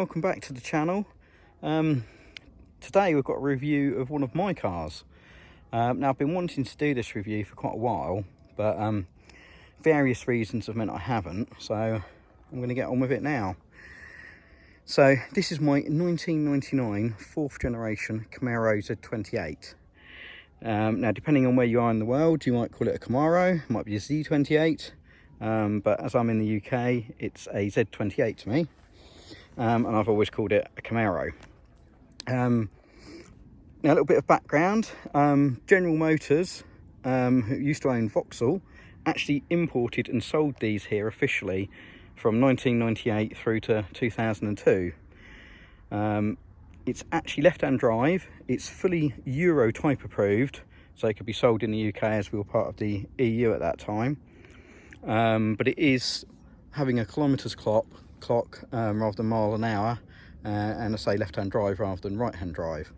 welcome back to the channel. Today we've got a review of one of my cars. Now I've been wanting to do this review for quite a while, but various reasons have meant I haven't, so I'm going to get on with it now. So this is my 1999 4th generation Camaro Z28. Now depending on where you are in the world, you might call it a Camaro, it might be a Z28, but as I'm in the UK, it's a Z28 to me, and I've always called it a Camaro. Now a little bit of background. General Motors, who used to own Vauxhall, actually imported and sold these here officially from 1998 through to 2002. It's actually left-hand drive, it's fully Euro type approved, so it could be sold in the UK as we were part of the EU at that time. But it is having a kilometres clock rather than mile an hour, and I say left-hand drive rather than right-hand drive.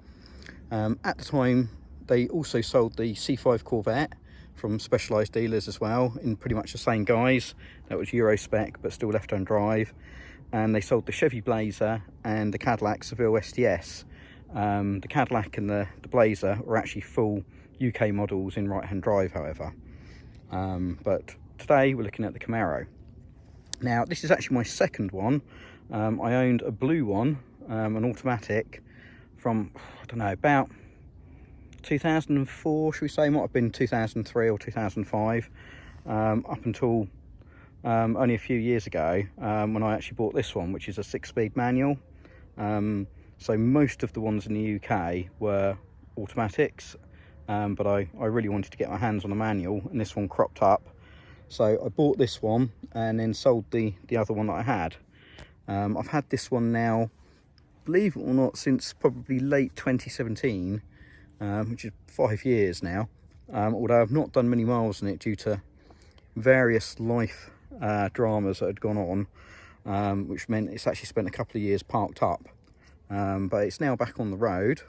At the time they also sold the C5 Corvette from specialised dealers as well, in pretty much the same guise. That was Euro spec but still left-hand drive. And they sold the Chevy Blazer and the Cadillac Seville STS. The Cadillac and the Blazer were actually full UK models in right-hand drive, however. But today we're looking at the Camaro. Now this is actually my second one. I owned a blue one, an automatic, from, I don't know, about 2004, should we say, might have been 2003 or 2005, up until only a few years ago, when I actually bought this one, which is a 6-speed manual. So most of the ones in the UK were automatics, but I really wanted to get my hands on a manual, and this one cropped up. So I bought this one and then sold the other one that I had. I've had this one now, believe it or not, since probably late 2017, which is 5 years now, although I've not done many miles in it due to various life dramas that had gone on, which meant it's actually spent a couple of years parked up, but it's now back on the road.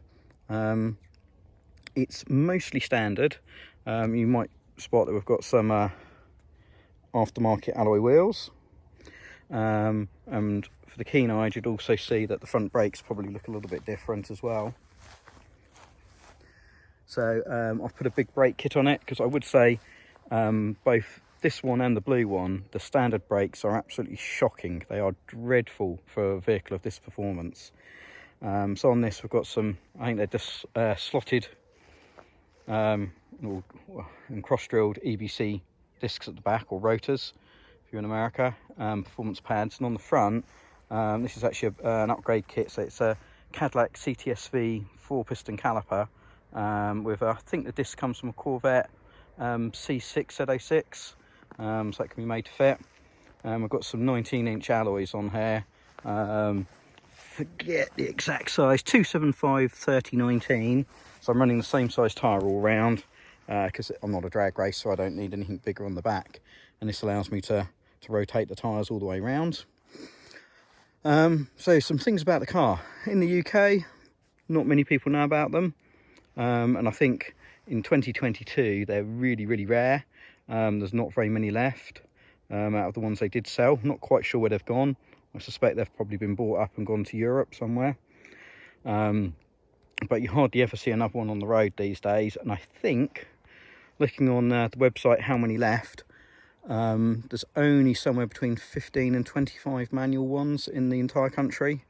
It's mostly standard. You might spot that we've got some aftermarket alloy wheels, and for the keen-eyed you'd also see that the front brakes probably look a little bit different as well. So I've put a big brake kit on it, because I would say both this one and the blue one, the standard brakes are absolutely shocking. They are dreadful for a vehicle of this performance. So on this we've got some, I think they're just slotted and cross-drilled EBC discs at the back, or rotors if you're in America, performance pads. And on the front, this is actually an upgrade kit, so it's a Cadillac CTSV 4-piston caliper, with I think the disc comes from a Corvette C6 Z06, so it can be made to fit. We've got some 19-inch alloys on here, forget the exact size, 275 3019, so I'm running the same size tyre all round, because I'm not a drag race, so I don't need anything bigger on the back, and this allows me to rotate the tyres all the way round. So some things about the car. In the UK, not many people know about them, and I think in 2022 they're really rare. There's not very many left out of the ones they did sell. I'm not quite sure where they've gone. I suspect they've probably been bought up and gone to Europe somewhere, but you hardly ever see another one on the road these days. And I think, looking on the website how many left, there's only somewhere between 15 and 25 manual ones in the entire country,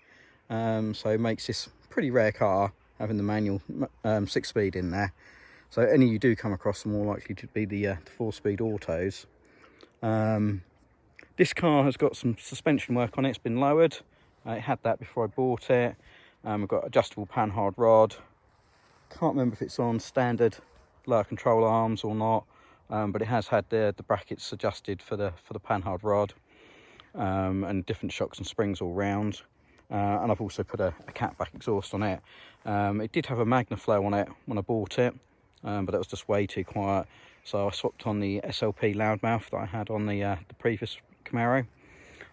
so it makes this pretty rare car having the manual 6-speed in there. So any you do come across are more likely to be the 4-speed autos. This car has got some suspension work on it. It's been lowered. It had that before I bought it. We've got adjustable panhard rod. Can't remember if it's on standard lower control arms or not, but it has had the brackets adjusted for the panhard rod, and different shocks and springs all round. And I've also put a catback exhaust on it. It did have a Magnaflow on it when I bought it, but that was just way too quiet, so I swapped on the SLP loudmouth that I had on the previous Camaro.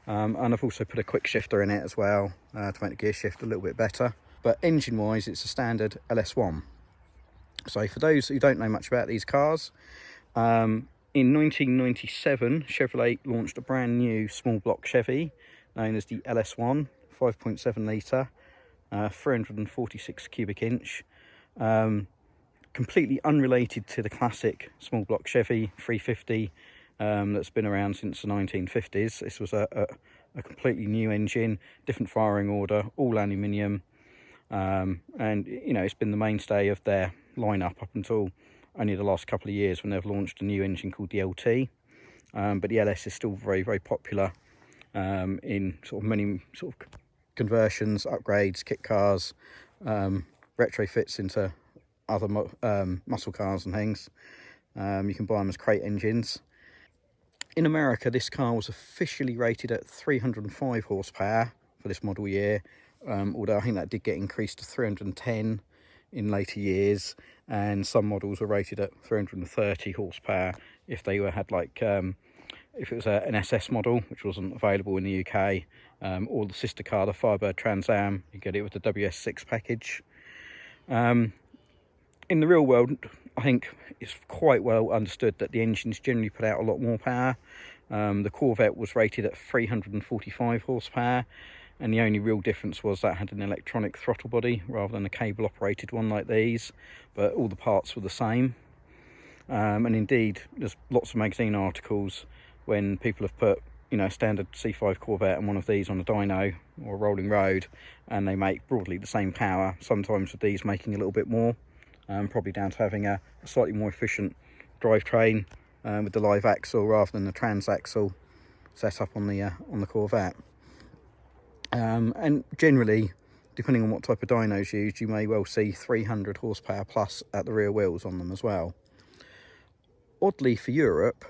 And I've also put a quick shifter in it as well, to make the gear shift a little bit better. But engine wise, it's a standard LS1. So for those who don't know much about these cars, in 1997 Chevrolet launched a brand new small block Chevy known as the LS1 5.7 litre, 346 cubic inch. Completely unrelated to the classic small block Chevy 350 that's been around since the 1950s. This was a completely new engine, different firing order, all aluminium, and you know, it's been the mainstay of their lineup up until only the last couple of years when they've launched a new engine called the LT. But the LS is still very, very popular in sort of many sort of conversions, upgrades, kit cars, retrofits into other muscle cars and things. You can buy them as crate engines. In America, this car was officially rated at 305 horsepower for this model year, although I think that did get increased to 310 in later years, and some models were rated at 330 horsepower if they had like if it was an SS model, which wasn't available in the UK, or the sister car, the Firebird Trans Am. You get it with the WS6 package. In the real world, I think it's quite well understood that the engines generally put out a lot more power. The Corvette was rated at 345 horsepower, and the only real difference was that had an electronic throttle body rather than a cable operated one like these, but all the parts were the same. And indeed, there's lots of magazine articles when people have put, you know, standard C5 Corvette and one of these on a dyno or a rolling road, and they make broadly the same power, sometimes with these making a little bit more, probably down to having a slightly more efficient drivetrain with the live axle rather than the transaxle set up on the Corvette. And generally, depending on what type of dyno's used, you may well see 300 horsepower plus at the rear wheels on them as well. Oddly for Europe,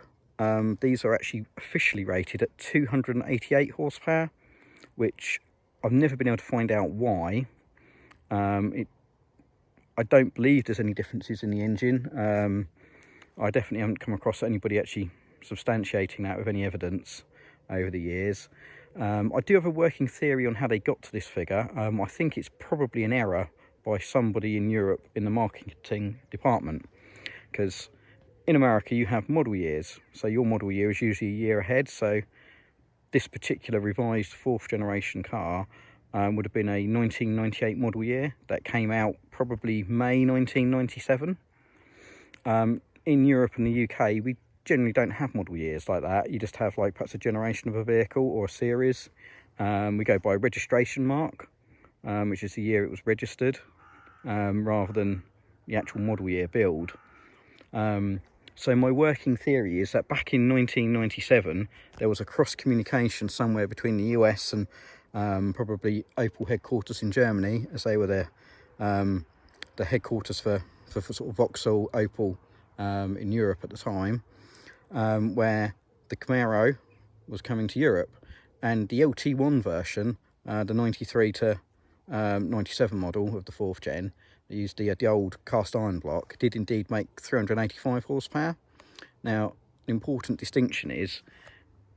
these are actually officially rated at 288 horsepower, which I've never been able to find out why. I don't believe there's any differences in the engine. I definitely haven't come across anybody actually substantiating that with any evidence over the years. I do have a working theory on how they got to this figure. I think it's probably an error by somebody in Europe in the marketing department, because in America you have model years, so your model year is usually a year ahead. So this particular revised 4th generation car would have been a 1998 model year that came out probably May 1997. In Europe and the UK, we generally don't have model years like that. You just have like perhaps a generation of a vehicle or a series. We go by registration mark, which is the year it was registered, rather than the actual model year build. So my working theory is that back in 1997, there was a cross communication somewhere between the US and probably Opel headquarters in Germany, as they were the headquarters for sort of Vauxhall, Opel in Europe at the time, where the Camaro was coming to Europe, and the LT1 version, the 93 to 97 model of the 4th gen, they used the old cast iron block, did indeed make 385 horsepower. Now, an important distinction is,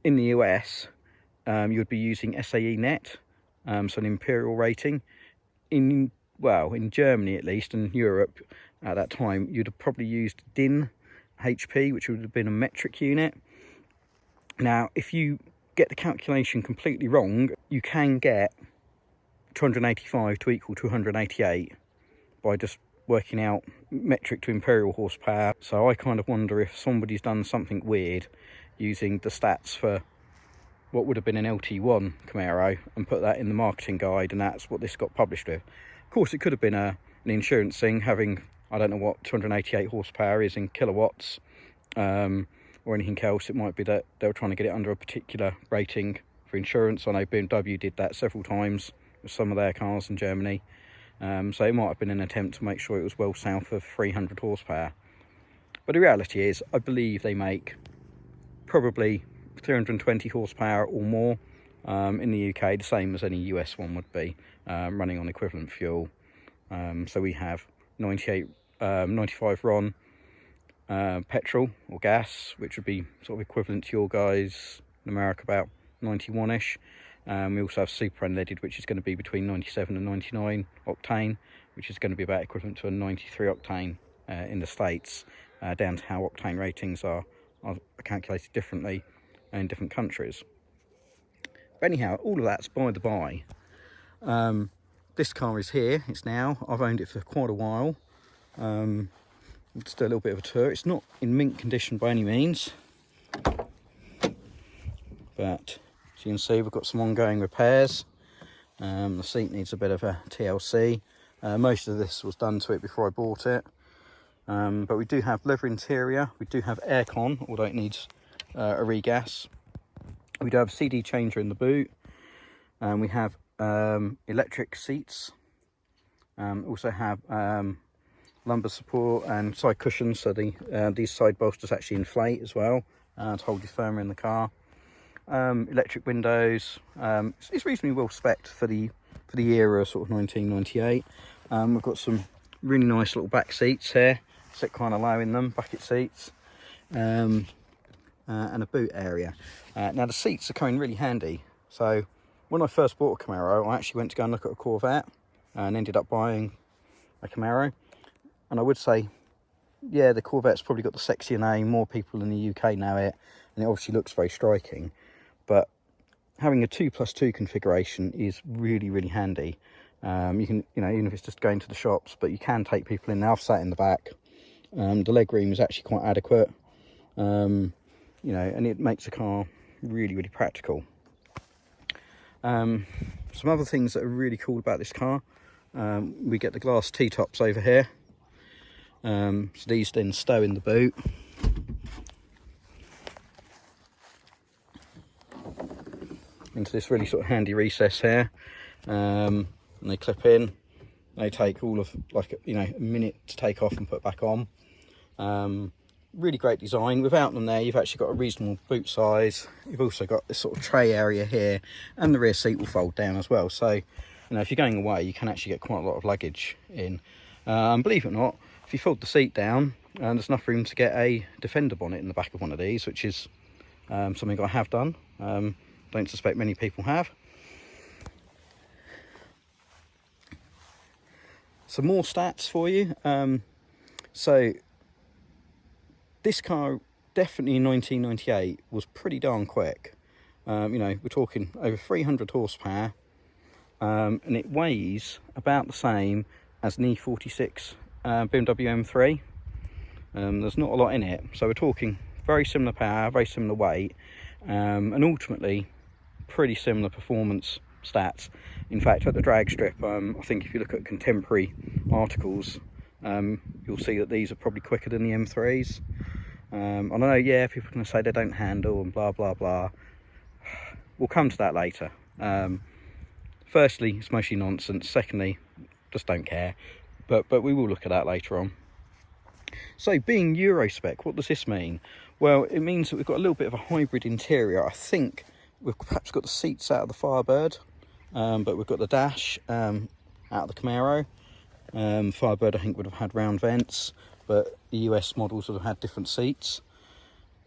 in the US, you would be using SAE net, so an imperial rating. In Germany at least, and Europe at that time, you'd have probably used DIN HP, which would have been a metric unit. Now, if you get the calculation completely wrong, you can get 285 to equal 288 by just working out metric to imperial horsepower. So I kind of wonder if somebody's done something weird using the stats for what would have been an LT1 Camaro and put that in the marketing guide, and that's what this got published with. Of course, it could have been an insurance thing, having, I don't know what 288 horsepower is in kilowatts, or anything else. It might be that they were trying to get it under a particular rating for insurance. I know BMW did that several times with some of their cars in Germany. So it might have been an attempt to make sure it was well south of 300 horsepower. But the reality is, I believe they make probably 320 horsepower or more in the UK, the same as any US one would be, running on equivalent fuel. So we have 95 RON petrol or gas, which would be sort of equivalent to your guys in America, about 91ish. We also have super unleaded, which is going to be between 97 and 99 octane, which is going to be about equivalent to a 93 octane in the States, down to how octane ratings are calculated differently in different countries. But anyhow, all of that's by the by. This car is here, it's now. I've owned it for quite a while. Just do a little bit of a tour. It's not in mint condition by any means, but as you can see, we've got some ongoing repairs. The seat needs a bit of a TLC. Most of this was done to it before I bought it. But we do have leather interior, we do have aircon, although it needs a regas. We do have a CD changer in the boot, and we have electric seats. Also have lumbar support and side cushions, so these side bolsters actually inflate as well to hold you firmer in the car. Electric windows. It's reasonably well spec'd for the era, sort of 1998. We've got some really nice little back seats here, sit kind of low in them, bucket seats, and a boot area. Now the seats are coming really handy. So when I first bought a Camaro, I actually went to go and look at a Corvette and ended up buying a Camaro. And I would say, yeah, the Corvette's probably got the sexier name, more people in the UK know it, and it obviously looks very striking. But having a 2+2 configuration is really, really handy. You can, even if it's just going to the shops, but you can take people in. Now I've sat in the back. The leg room is actually quite adequate. And it makes the car really, really practical. Some other things that are really cool about this car, we get the glass T-tops over here. So these then stow in the boot. Into this really sort of handy recess here, and they clip in. They take all of a minute to take off and put back on. Really great design. Without them there, you've actually got a reasonable boot size. You've also got this sort of tray area here, and the rear seat will fold down as well. So if you're going away, you can actually get quite a lot of luggage in. Believe it or not, if you fold the seat down, there's enough room to get a Defender bonnet in the back of one of these, which is something I have done. Don't suspect many people have. Some more stats for you. So this car, definitely in 1998, was pretty darn quick. We're talking over 300 horsepower, and it weighs about the same as an E46 BMW M3. There's not a lot in it, so we're talking very similar power, very similar weight, and ultimately pretty similar performance stats. In fact, at the drag strip, I think if you look at contemporary articles, you'll see that these are probably quicker than the M3s. I know, yeah, people are going to say they don't handle and blah blah blah. We'll come to that later. Firstly, it's mostly nonsense. Secondly, just don't care. But we will look at that later on. So being Euro spec, what does this mean? Well, it means that we've got a little bit of a hybrid interior. I think we've perhaps got the seats out of the Firebird, but we've got the dash out of the Camaro. Firebird, I think, would have had round vents, but the US models would have had different seats.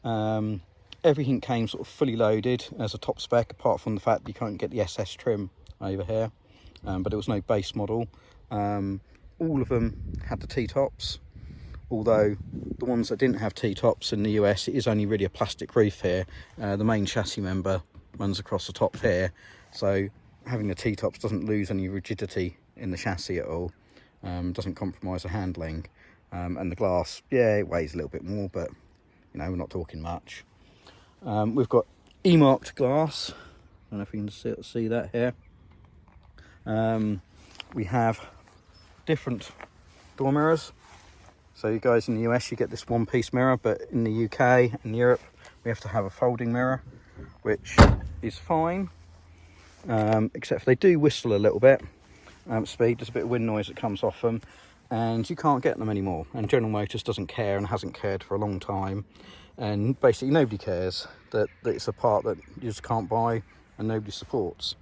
Everything came sort of fully loaded as a top spec, apart from the fact that you can't get the SS trim over here, but it was no base model. All of them had the T-tops, although the ones that didn't have T-tops in the US, it is only really a plastic roof here. The main chassis member runs across the top here, so having the T-tops doesn't lose any rigidity in the chassis at all, doesn't compromise the handling. And the glass, yeah, it weighs a little bit more, but we're not talking much. We've got E-marked glass. I don't know if you can see that here. We have different door mirrors. So you guys in the US, you get this one-piece mirror, but in the UK and Europe, we have to have a folding mirror, which is fine, except for they do whistle a little bit. Speed, there's a bit of wind noise that comes off them, and you can't get them anymore. And General Motors doesn't care and hasn't cared for a long time. And basically nobody cares that it's a part that you just can't buy and nobody supports.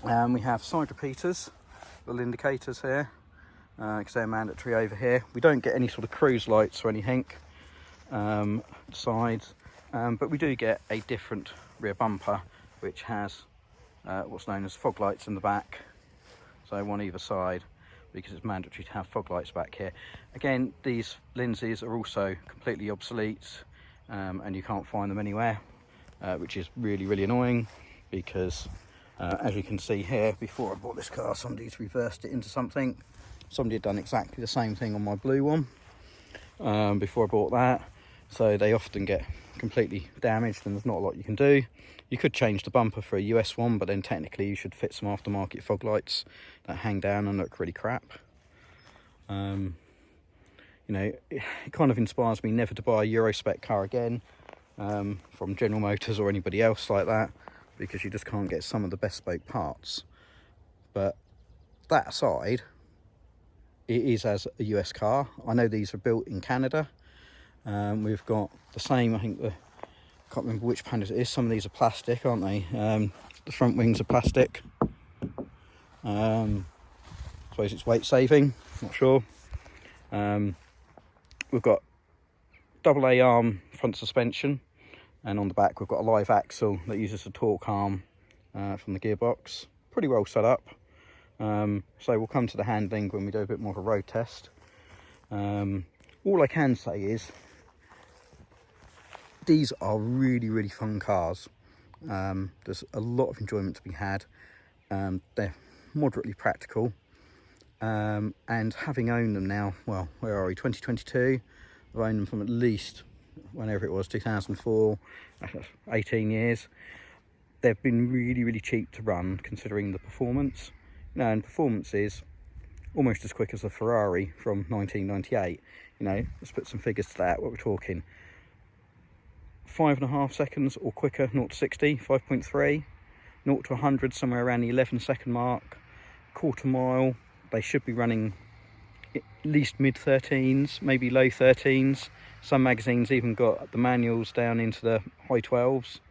We have side repeaters, little indicators here, because they're mandatory over here. We don't get any sort of cruise lights or anything sides, but we do get a different rear bumper, which has what's known as fog lights in the back, so one either side, because it's mandatory to have fog lights back here. Again, these lenses are also completely obsolete, and you can't find them anywhere, which is really, really annoying, because As you can see here, before I bought this car, somebody's reversed it into something. Somebody had done exactly the same thing on my blue one before I bought that. So they often get completely damaged and there's not a lot you can do. You could change the bumper for a US one, but then technically you should fit some aftermarket fog lights that hang down and look really crap. You know, it kind of inspires me never to buy a Euro spec car again from General Motors or anybody else like that, because you just can't get some of the bespoke parts. But that aside, it is as a US car. I know these are built in Canada. We've got the same, I think I can't remember which panels it is. Some of these are plastic, aren't they? The front wings are plastic. I suppose it's weight saving, not sure. We've got double A arm front suspension, and on the back we've got a live axle that uses a torque arm from the gearbox. Pretty well set up. So we'll come to the handling when we do a bit more of a road test. All I can say is these are really fun cars. There's a lot of enjoyment to be had. They're moderately practical, and having owned them now, well, where are we, 2022, I've owned them from at least whenever it was, 2004, 18 years. They've been really cheap to run considering the performance. You know, and performance is almost as quick as a Ferrari from 1998. You know, let's put some figures to that. What we're talking, 5.5 seconds or quicker, 0 to 60, 5.3, 0 to 100 somewhere around the 11-second mark. Quarter mile, they should be running at least mid 13s, maybe low 13s. Some magazines even got the manuals down into the high 12s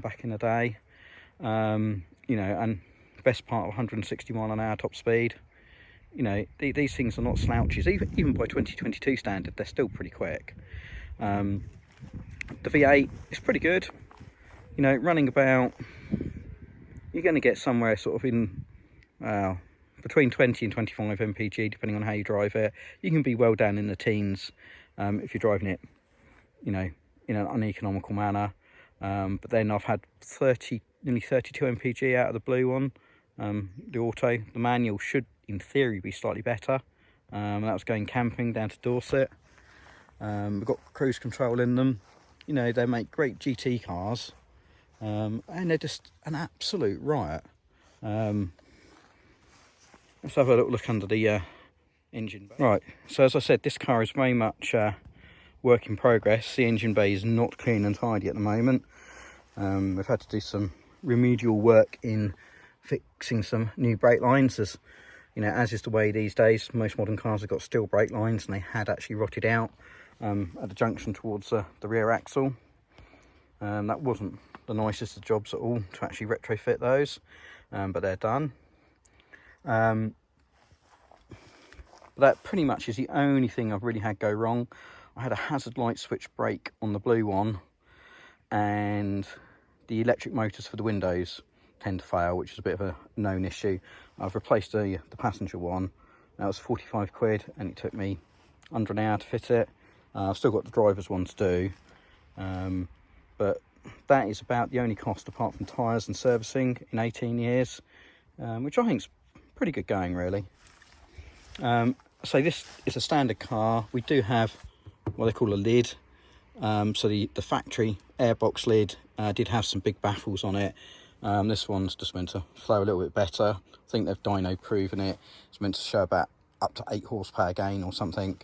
back in the day. You know, and best part of 160 mile an hour top speed. You know, these things are not slouches. Even by 2022 standard, they're still pretty quick. The V8 is pretty good. You know, running about, you're going to get somewhere sort of in between 20 and 25 mpg, depending on how you drive it. You can be well down in the teens if you're driving it, you know, in an uneconomical manner. But then I've had nearly 32 mpg out of the blue one, the auto. The manual should, in theory, be slightly better. That was going camping down to Dorset. We've got cruise control in them. You know, they make great GT cars, and they're just an absolute riot. Let's have a little look under the engine bay. Right, so as I said, this car is very much work in progress. The engine bay is not clean and tidy at the moment. We've had to do some remedial work in fixing some new brake lines. As you know, as is the way these days, most modern cars have got steel brake lines, and they had actually rotted out at the junction towards the rear axle. That wasn't the nicest of jobs at all to actually retrofit those, but they're done. That pretty much is the only thing I've really had go wrong. I had a hazard light switch break on the blue one, and the electric motors for the windows tend to fail, which is a bit of a known issue. I've replaced the passenger one. That was 45 quid, and it took me under an hour to fit it. I've still got the driver's one to do, but that is about the only cost apart from tyres and servicing in 18 years, which I think is pretty good going, really. So this is a standard car. We do have what they call a lid. So the factory airbox lid did have some big baffles on it. This one's just meant to flow a little bit better. I think they've dyno proven it. It's meant to show about up to 8 horsepower gain or something.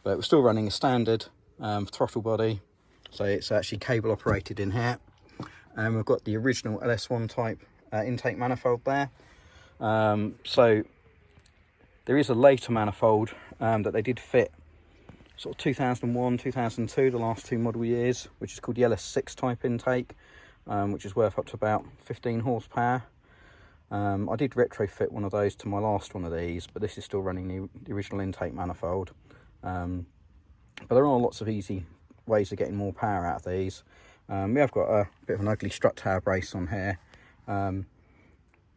But we're still running a standard throttle body. So it's actually cable operated in here. And we've got the original LS1 type intake manifold there. So there is a later manifold that they did fit sort of 2001, 2002, the last 2 model years, which is called the LS6 type intake, which is worth up to about 15 horsepower. I did retrofit one of those to my last one of these, but this is still running the original intake manifold. But there are lots of easy ways of getting more power out of these. We have got a bit of an ugly strut tower brace on here,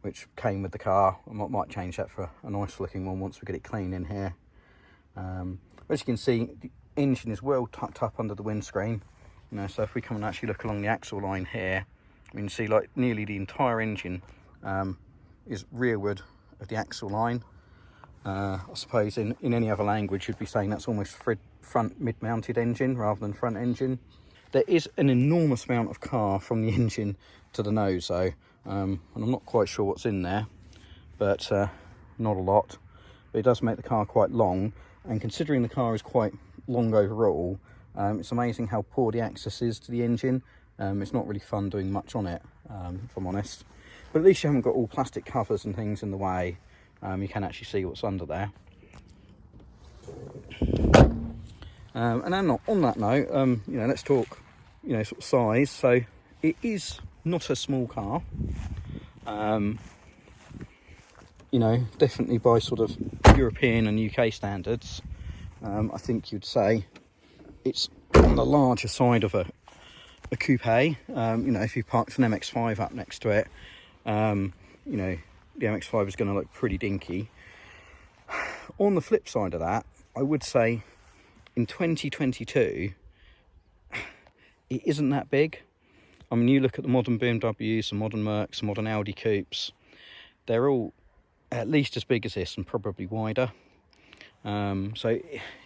which came with the car. I might change that for a nice looking one once we get it clean in here. As you can see, the engine is well tucked up under the windscreen. You know, so if we come and actually look along the axle line here, we can see like nearly the entire engine is rearward of the axle line. I suppose in any other language you'd be saying that's almost front mid-mounted engine rather than front engine. There is an enormous amount of car from the engine to the nose though, and I'm not quite sure what's in there, but not a lot. But it does make the car quite long, and considering the car is quite long overall, it's amazing how poor the access is to the engine. It's not really fun doing much on it, if I'm honest. But at least you haven't got all plastic covers and things in the way. You can actually see what's under there. And then on that note, you know, let's talk, you know, sort of size. So it is not a small car. You know, definitely by sort of European and UK standards, I think you'd say it's on the larger side of a coupe. You know, if you parked an MX-5 up next to it, you know, the MX-5 is going to look pretty dinky. On the flip side of that, I would say in 2022, it isn't that big. I mean, you look at the modern BMWs, the modern Mercs, the modern Audi coupes, they're all at least as big as this and probably wider. So,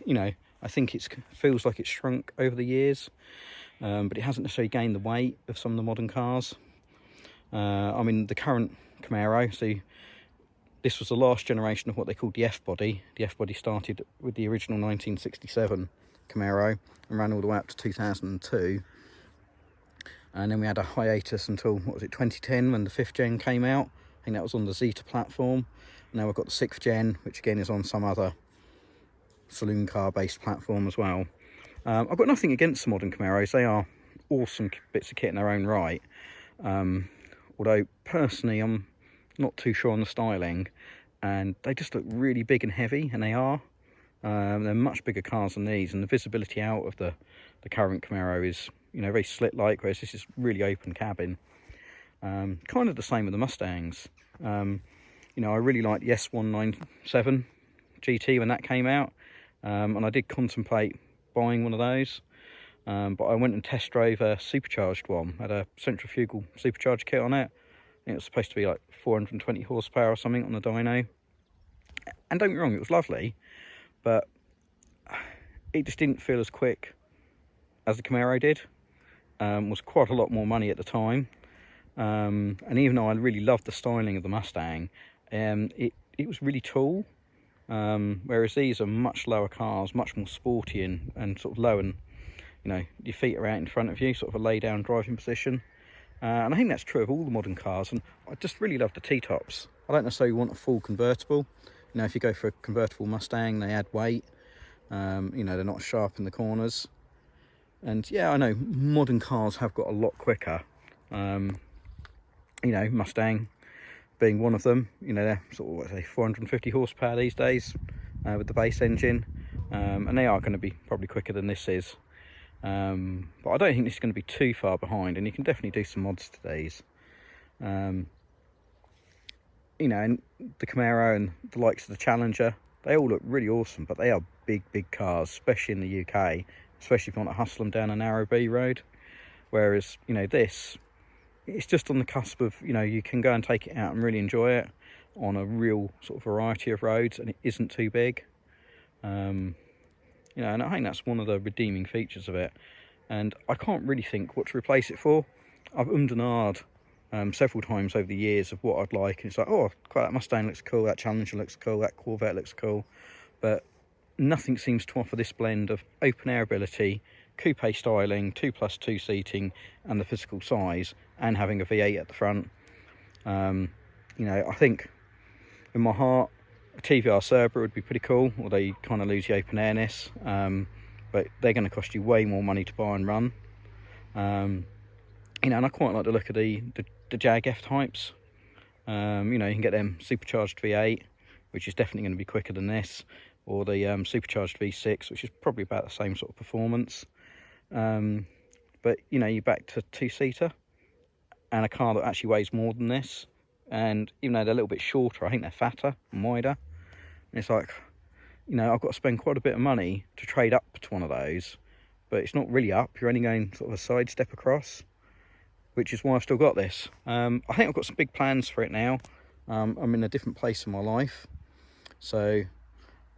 you know, I think it feels like it's shrunk over the years, but it hasn't necessarily gained the weight of some of the modern cars. I mean, the current Camaro, so this was the last generation of what they called the Fbody. The Fbody started with the original 1967 Camaro and ran all the way up to 2002. And then we had a hiatus until, what was it, 2010, when the 5th gen came out. I think that was on the Zeta platform. Now we've got the 6th gen, which again is on some other saloon car based platform as well. I've got nothing against the modern Camaros. They are awesome bits of kit in their own right. Although personally I'm not too sure on the styling, and they just look really big and heavy, and they are. They're much bigger cars than these, and the visibility out of the current Camaro is, you know, very slit-like, whereas this is really open cabin. Kind of the same with the Mustangs. You know, I really liked the S197 GT when that came out, and I did contemplate buying one of those, but I went and test drove a supercharged one. Had a centrifugal supercharged kit on it. I think it was supposed to be like 420 horsepower or something on the dyno. And don't get me wrong, it was lovely, but it just didn't feel as quick as the Camaro did. Was quite a lot more money at the time. And even though I really loved the styling of the Mustang, it was really tall. Whereas these are much lower cars, much more sporty and sort of low, and you know, your feet are out in front of you, sort of a lay down driving position. And I think that's true of all the modern cars, and I just really love the T-tops. I don't necessarily want a full convertible. You know, if you go for a convertible Mustang, they add weight. You know, they're not sharp in the corners. And yeah, I know modern cars have got a lot quicker. You know, Mustang being one of them. You know, they're sort of, what say, 450 horsepower these days with the base engine. And they are going to be probably quicker than this is. But I don't think this is going to be too far behind, and you can definitely do some mods to these. You know, and the Camaro and the likes of the Challenger, they all look really awesome, but they are big cars, especially in the UK, especially if you want to hustle them down a narrow B road. Whereas, you know, this, it's just on the cusp of, you know, you can go and take it out and really enjoy it on a real sort of variety of roads, and it isn't too big. You know, and I think that's one of the redeeming features of it. And I can't really think what to replace it for. I've and ahed several times over the years of what I'd like. And it's like, oh, quite that Mustang looks cool, that Challenger looks cool, that Corvette looks cool. But nothing seems to offer this blend of open air ability, coupe styling, 2+2 seating, and the physical size, and having a V8 at the front. You know, I think in my heart, a TVR Cerberus would be pretty cool, although you kind of lose the open airness. But they're going to cost you way more money to buy and run. You know, and I quite like the look of the Jag F-types. You know, you can get them supercharged V8, which is definitely going to be quicker than this, or the supercharged V6, which is probably about the same sort of performance. But, you know, you're back to two-seater and a car that actually weighs more than this. And even though they're a little bit shorter, I think they're fatter and wider. And it's like, you know, I've got to spend quite a bit of money to trade up to one of those, but it's not really up. You're only going sort of a side step across. which is why I've still got this. I think I've got some big plans for it now. I'm in a different place in my life, so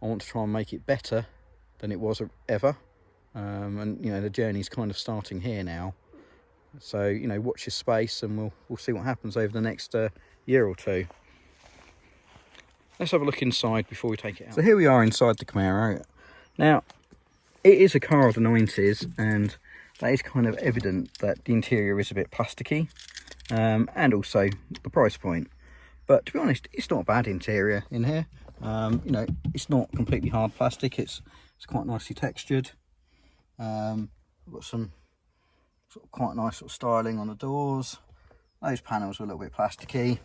I want to try and make it better than it was ever. And you know, the journey's kind of starting here now. So you know, watch your space, and we'll see what happens over the next year or two. Let's have a look inside before we take it out. So here we are inside the Camaro. Now, it is a car of the 90s, and that is kind of evident that the interior is a bit plasticky, and also the price point. But to be honest, it's not a bad interior in here. You know, it's not completely hard plastic. It's quite nicely textured. We've got some sort of quite nice sort of styling on the doors. Those panels are a little bit plasticky.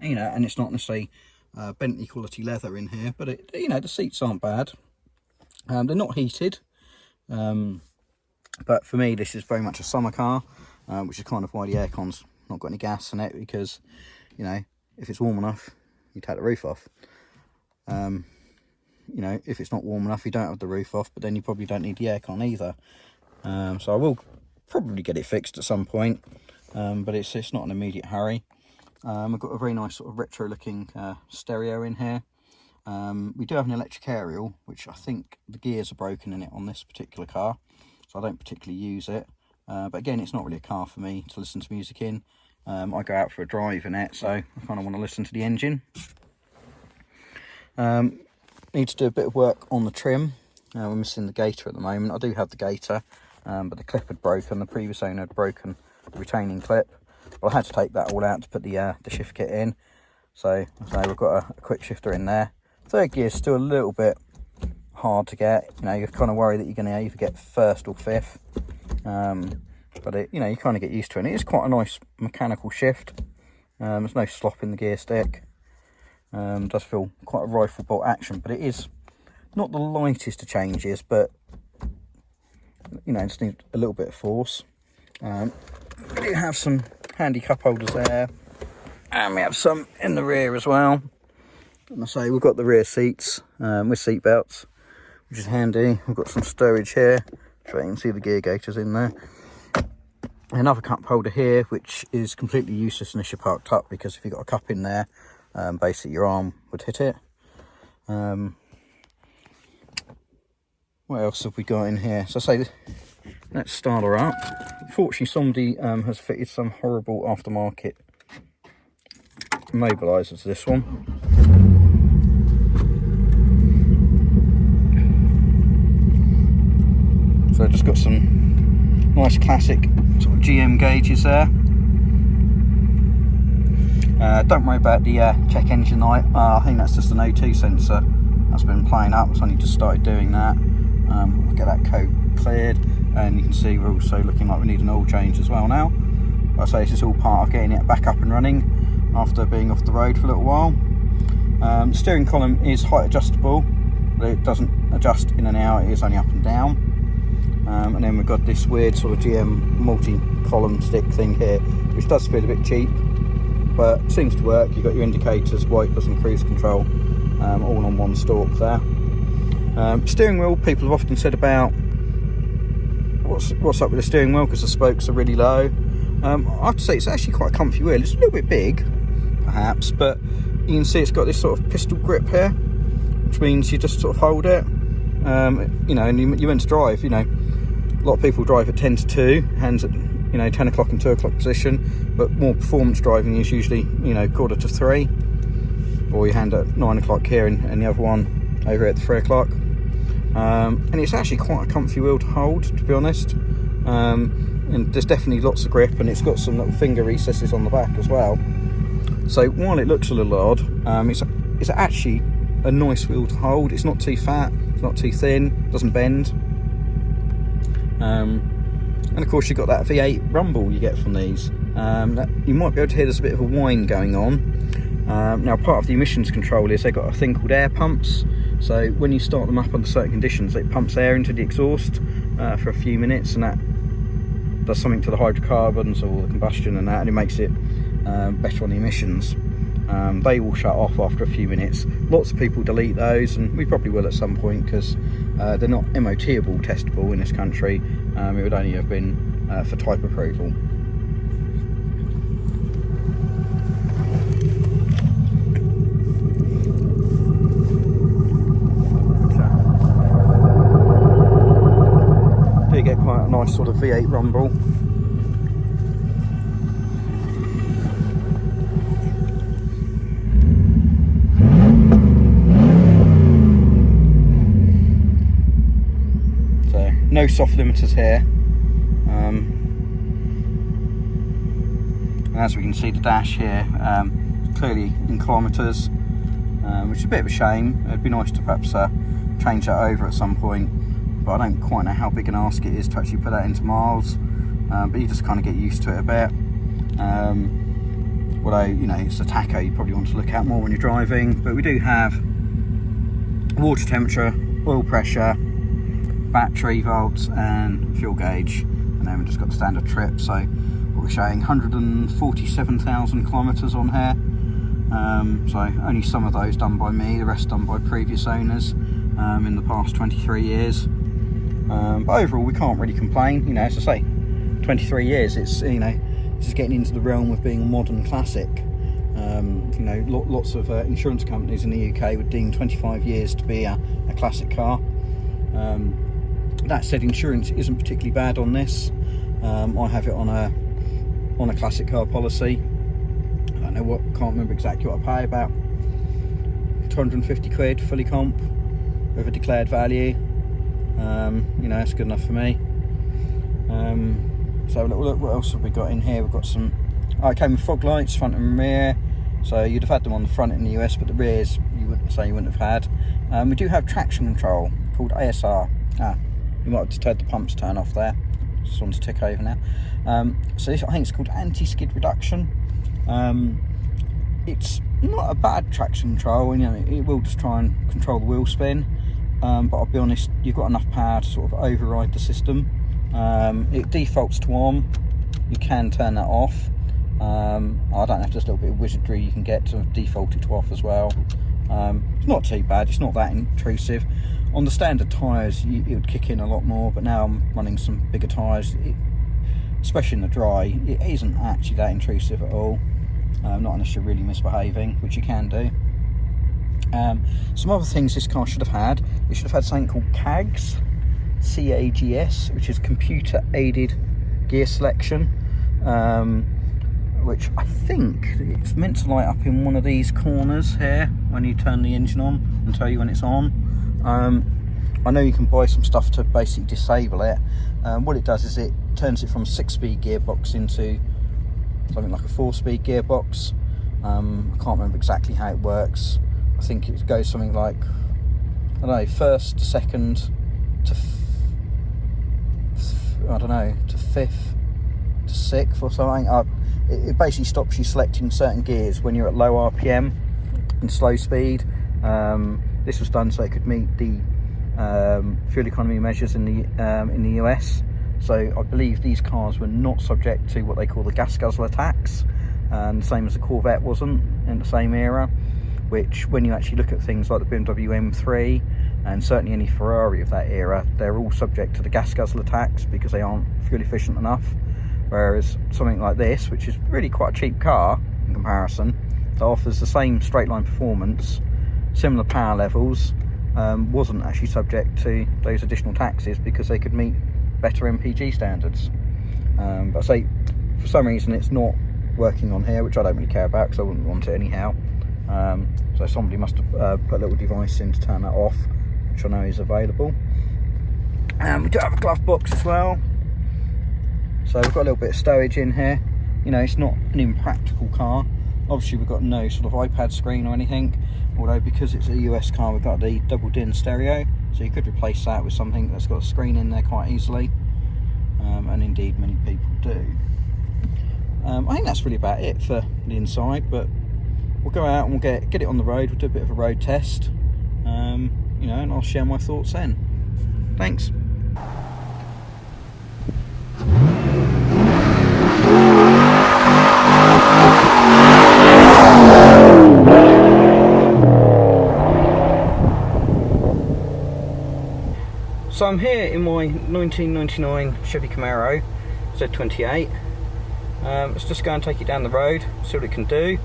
You know, and it's not necessarily Bentley quality leather in here, but it, you know, the seats aren't bad. They're not heated, but for me this is very much a summer car, which is kind of why the aircon's not got any gas in it, because you know, if it's warm enough you take the roof off. You know, if it's not warm enough you don't have the roof off, but then you probably don't need the aircon either. So I will probably get it fixed at some point, but it's not an immediate hurry. We've got a very nice sort of retro looking stereo in here. We do have an electric aerial, which I think the gears are broken in it on this particular car, so I don't particularly use it. But again, it's not really a car for me to listen to music in. I go out for a drive in it, so I kind of want to listen to the engine. Need to do a bit of work on the trim. We're missing the gaiter at the moment. I do have the gaiter, but the clip had broken. The previous owner had broken the retaining clip. But I had to take that all out to put the shift kit in. So we've got a quick shifter in there. Third gear is still a little bit hard to get. You know, you're kind of worried that you're going to either get first or fifth. But it, you know, you kind of get used to it. And it is quite a nice mechanical shift. There's no slop in the gear stick. Does feel quite a rifle bolt action, but it is not the lightest of changes. But you know, just needs a little bit of force. We do have some handy cup holders there, and we have some in the rear as well. And I say we've got the rear seats with seat belts, which is handy. We've got some storage here, so you can see the gear gaiters in there. Another cup holder here, which is completely useless unless you're parked up, because if you've got a cup in there, basically your arm would hit it. What else have we got in here? So I say, let's start her up. Fortunately, somebody has fitted some horrible aftermarket immobiliser to this one. So I've just got some nice classic sort of GM gauges there. Don't worry about the check engine light. I think that's just an O2 sensor that's been playing up. It's only just started doing that. We'll get that code cleared, and you can see we're also looking like we need an oil change as well now. Like I say, this is all part of getting it back up and running after being off the road for a little while. The steering column is height adjustable, but it doesn't adjust in and out, it is only up and down. And then we've got this weird sort of GM multi-column stick thing here, which does feel a bit cheap, but it seems to work. You've got your indicators, wipers and cruise control all on one stalk there. Steering wheel, people have often said about what's up with the steering wheel because the spokes are really low. I have to say it's actually quite a comfy wheel. It's a little bit big perhaps, but you can see it's got this sort of pistol grip here, which means you just sort of hold it, you know, and you're meant to drive. You know, a lot of people drive at 10 to 2, hands at, you know, 10 o'clock and 2 o'clock position, but more performance driving is usually, you know, quarter to 3, or you hand at 9 o'clock here and the other one over at 3 o'clock. And it's actually quite a comfy wheel to hold, to be honest. And there's definitely lots of grip, and it's got some little finger recesses on the back as well. So while it looks a little odd, it's actually a nice wheel to hold. It's not too fat, it's not too thin, doesn't bend. And of course you've got that V8 rumble you get from these. You might be able to hear there's a bit of a whine going on. Now part of the emissions control is they've got a thing called air pumps. So when you start them up under certain conditions, it pumps air into the exhaust for a few minutes, and that does something to the hydrocarbons or the combustion and that, and it makes it better on the emissions. They will shut off after a few minutes. Lots of people delete those, and we probably will at some point, because they're not MOT-able testable in this country. It would only have been for type approval. nice sort of V8 rumble. So no soft limiters here. As we can see, the dash here clearly in kilometres, which is a bit of a shame. It'd be nice to perhaps change that over at some point, but I don't quite know how big an ask it is to actually put that into miles. But you just kind of get used to it a bit. Although, you know, it's a tacho you probably want to look at more when you're driving. But we do have water temperature, oil pressure, battery volts and fuel gauge, and then we've just got the standard trip. So we're showing 147,000 kilometres on here. So only some of those done by me, the rest done by previous owners in the past 23 years. But overall we can't really complain. You know, as I say, 23 years, it's, you know, this is getting into the realm of being a modern classic. You know, lots of insurance companies in the UK would deem 25 years to be a classic car. That said, insurance isn't particularly bad on this. I have it on a classic car policy. I don't know what, can't remember exactly what I pay, about 250 quid fully comp with a declared value. You know, that's good enough for me. So look, what else have we got in here? We've got some, it came with fog lights front and rear, so you'd have had them on the front in the US, but the rears you wouldn't have had. We do have traction control called ASR. You might have just heard the pumps turn off there. Just want to tick over now. So this, I think it's called anti-skid reduction. It's not a bad traction control, and you know, it will just try and control the wheel spin. But I'll be honest, you've got enough power to sort of override the system. It defaults to on. You can turn that off. I don't have just a little bit of wizardry you can get to default it to off as well. It's not too bad, it's not that intrusive. On the standard tyres it would kick in a lot more, but now I'm running some bigger tyres, especially in the dry, it isn't actually that intrusive at all. Not unless you're really misbehaving, which you can do. Some other things this car should have had, it should have had something called CAGS, C-A-G-S, which is computer aided gear selection, which I think it's meant to light up in one of these corners here when you turn the engine on and tell you when it's on. I know you can buy some stuff to basically disable it. What it does is it turns it from a 6-speed gearbox into something like a 4-speed gearbox. I can't remember exactly how it works. I think it goes something like, I don't know, first to second to I don't know, to fifth to sixth or something. It basically stops you selecting certain gears when you're at low RPM and slow speed. This was done so it could meet the fuel economy measures in the US. So I believe these cars were not subject to what they call the gas guzzler tax, same as the Corvette wasn't in the same era, which when you actually look at things like the BMW M3 and certainly any Ferrari of that era, they're all subject to the gas guzzler tax because they aren't fuel efficient enough. Whereas something like this, which is really quite a cheap car in comparison, that offers the same straight line performance, similar power levels, wasn't actually subject to those additional taxes because they could meet better MPG standards. But I say, for some reason it's not working on here, which I don't really care about because I wouldn't want it anyhow. So somebody must have put a little device in to turn that off, which I know is available. And we do have a glove box as well. So we've got a little bit of stowage in here. You know, it's not an impractical car. Obviously we've got no sort of iPad screen or anything, although because it's a US car we've got the double din stereo, so you could replace that with something that's got a screen in there quite easily, and indeed many people do. I think that's really about it for the inside, but we'll go out and we'll get it on the road. We'll do a bit of a road test, you know, and I'll share my thoughts then. Thanks. So I'm here in my 1999 Chevy Camaro Z28. Let's just go and take it down the road, see what it can do.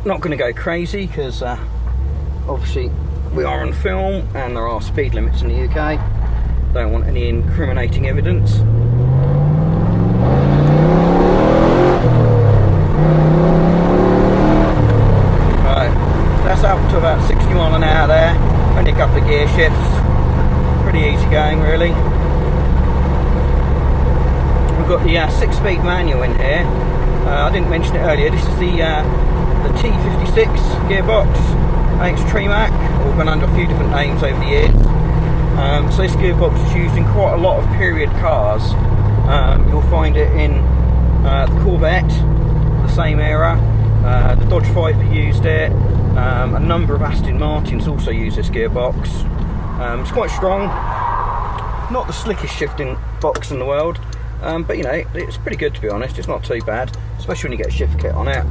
Not going to go crazy because obviously we are on film and there are speed limits in the UK. Don't want any incriminating evidence. Right, that's up to about 60 mile an hour there. Only a couple of gear shifts. Pretty easy going, really. We've got the 6-speed manual in here. I didn't mention it earlier. This is the T56 gearbox. I think it's Tremac, or gone under a few different names over the years. So this gearbox is used in quite a lot of period cars. You'll find it in the Corvette, the same era. The Dodge Viper used it. A number of Aston Martins also use this gearbox. It's quite strong. Not the slickest shifting box in the world, but you know, it's pretty good, to be honest. It's not too bad, especially when you get a shift kit on it.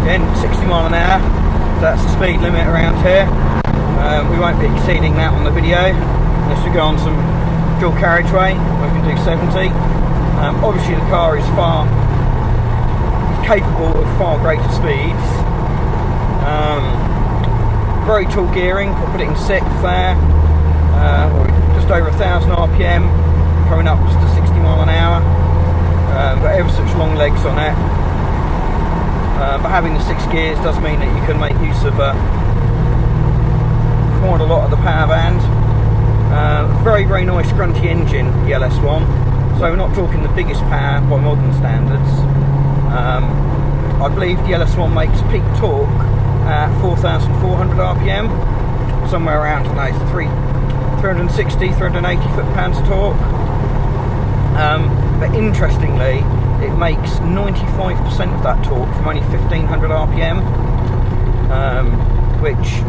Again, 60 mile an hour, so that's the speed limit around here. We won't be exceeding that on the video unless we go on some dual carriageway where we can do 70. Obviously the car is capable of far greater speeds. Very tall gearing, I'll put it in 6th there, just over 1000 RPM, coming up just to 60 mile an hour. Got ever such long legs on it, but having the 6 gears does mean that you can make use of quite a lot of the power band. Very, very nice grunty engine, the LS1. So we're not talking the biggest power by modern standards. I believe the LS1 makes peak torque at 4,400 RPM, somewhere around, I don't know, 360, 380 foot-pounds of torque. But interestingly, it makes 95% of that torque from only 1,500 RPM, which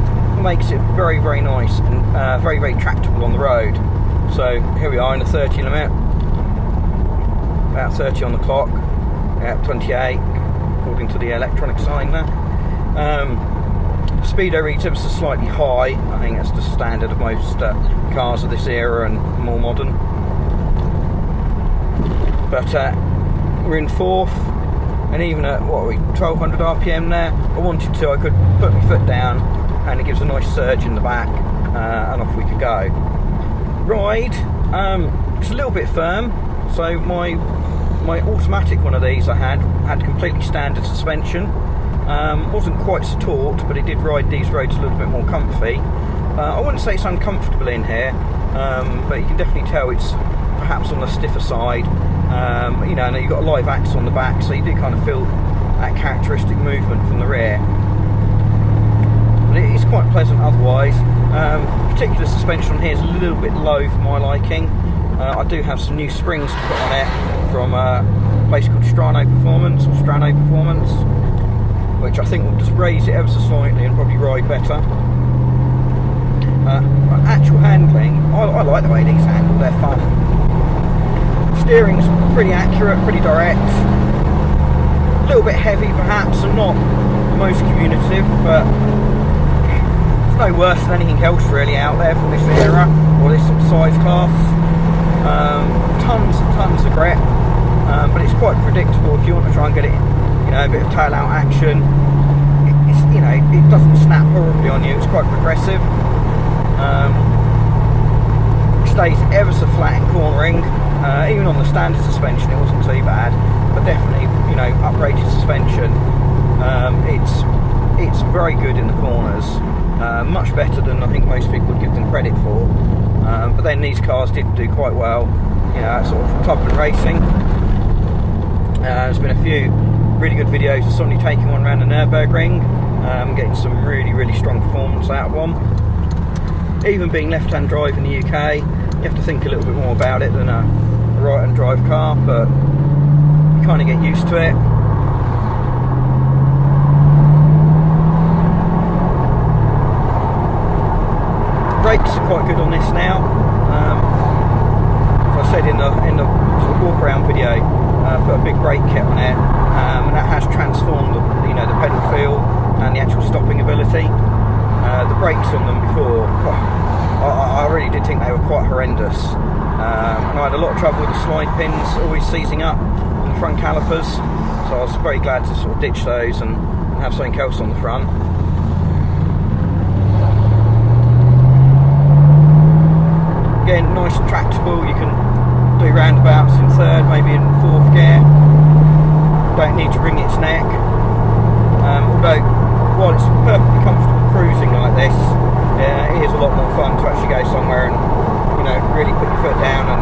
makes it very, very nice and very, very tractable on the road. So here we are in the 30 limit, about 30 on the clock, at 28 according to the electronic sign there. Speedo reads ever so slightly high. I think that's the standard of most cars of this era and more modern. But we're in 4th, and even at what are we, 1200 RPM there, I wanted to, I could put my foot down and it gives a nice surge in the back, and off we could go. Ride, it's a little bit firm. So my automatic one of these I had completely standard suspension. Wasn't quite so taut, but it did ride these roads a little bit more comfy. I wouldn't say it's uncomfortable in here, but you can definitely tell it's perhaps on the stiffer side. You know, and you've got a live axle on the back, so you do kind of feel that characteristic movement from the rear. But it is quite pleasant otherwise. Particular suspension on here is a little bit low for my liking. I do have some new springs to put on it from a place called Strano Performance, which I think will just raise it ever so slightly and probably ride better. Actual handling, I like the way these handle, they're fun. Steering's pretty accurate, pretty direct. A little bit heavy perhaps, and not the most communicative, but it's no worse than anything else really out there from this era, or this sort of size class. Tons of grip, but it's quite predictable if you want to try and get it, you know, a bit of tail out action. It's, you know, it doesn't snap horribly on you, it's quite progressive. Stays ever so flat in cornering. Even on the standard suspension it wasn't too bad, but definitely, you know, upgraded suspension. It's very good in the corners, much better than I think most people would give them credit for. But then these cars did do quite well, you know, at sort of club and racing. There's been a few really good videos of somebody taking one around the Nürburgring, getting some really, really strong performance out of one. Even being left-hand drive in the UK, you have to think a little bit more about it than a right-hand drive car, but you kind of get used to it. Brakes are quite good on this now. As I said in the sort of walk-around video, put a big brake kit on it, and that has transformed the pedal feel and the actual stopping ability. The brakes on them before, I really did think they were quite horrendous, and I had a lot of trouble with the slide pins always seizing up, and the front calipers, so I was very glad to sort of ditch those and have something else on the front. Again, nice and tractable. You can do roundabouts in third, maybe in fourth gear. Don't need to wring its neck. Although, while it's perfectly comfortable cruising like this, it is a lot more fun to actually go somewhere and, you know, really put your foot down and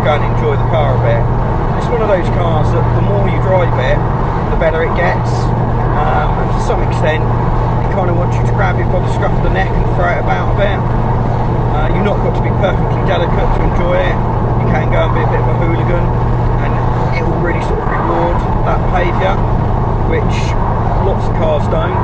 go and enjoy the car a bit. It's one of those cars that the more you drive it, the better it gets. And to some extent, it kind of wants you to grab it by the scruff of the neck and throw it about a bit. You've not got to be perfectly delicate to enjoy it. You can go and be a bit of a hooligan, and it will really sort of reward that behaviour, which lots of cars don't.